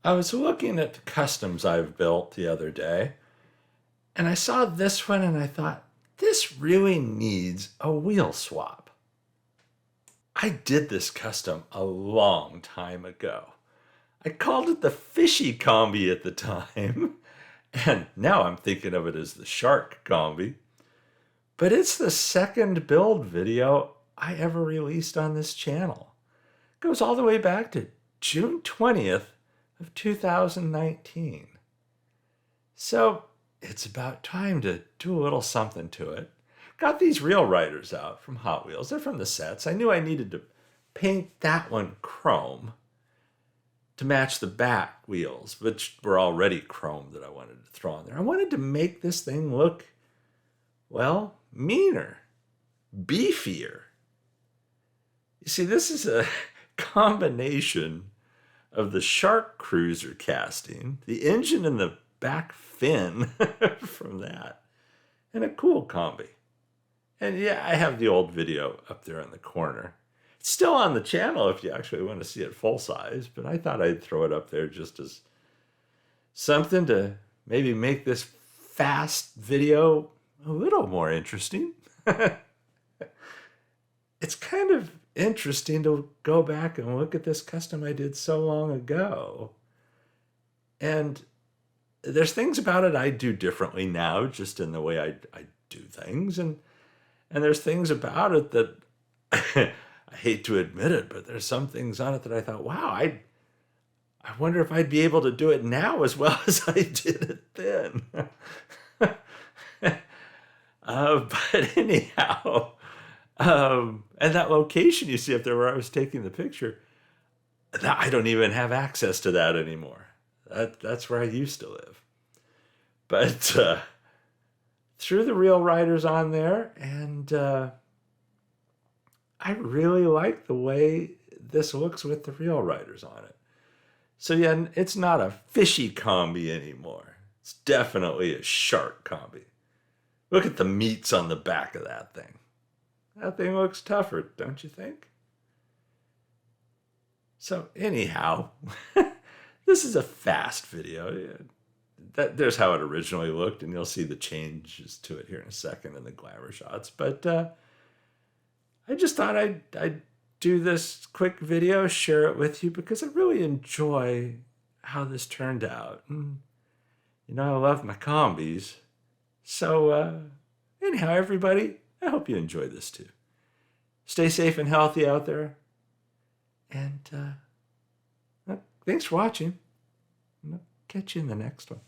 I was looking at the customs I've built the other day, and I saw this one and I thought, this really needs a wheel swap. I did this custom a long time ago. I called it the Fishy Kombi at the time, and now I'm thinking of it as the Shark Kombi. But it's the second build video I ever released on this channel. It goes all the way back to June 20th of 2019. So it's about time to do a little something to it. Got these reel riders out from Hot Wheels. They're from the sets. I knew I needed to paint that one chrome to match the back wheels, which were already chrome that I wanted to throw on there. I wanted to make this thing look, well, meaner, beefier. You see, this is a combination of the Shark Cruiser casting, the engine and the back fin from that, and a cool Kombi. And yeah, I have the old video up there in the corner. It's still on the channel if you actually want to see it full size, but I thought I'd throw it up there just as something to maybe make this fast video a little more interesting. It's kind of interesting to go back and look at this custom I did so long ago. And there's things about it I do differently now, just in the way I do things. And there's things about it that I hate to admit it, but there's some things on it that I thought, wow, I wonder if I'd be able to do it now as well as I did it then. But anyhow, and that location you see up there where I was taking the picture, I don't even have access to that anymore. That's where I used to live. But threw the reel riders on there, and I really like the way this looks with the reel riders on it. So yeah, it's not a Fishy Kombi anymore. It's definitely a Shark Kombi. Look at the meats on the back of that thing. That thing looks tougher, don't you think? So anyhow, this is a fast video. There's how it originally looked, and you'll see the changes to it here in a second in the glamour shots. But I just thought I'd do this quick video, share it with you, because I really enjoy how this turned out. And, I love my combis. So anyhow, everybody, I hope you enjoy this too. Stay safe and healthy out there. And thanks for watching. I'll catch you in the next one.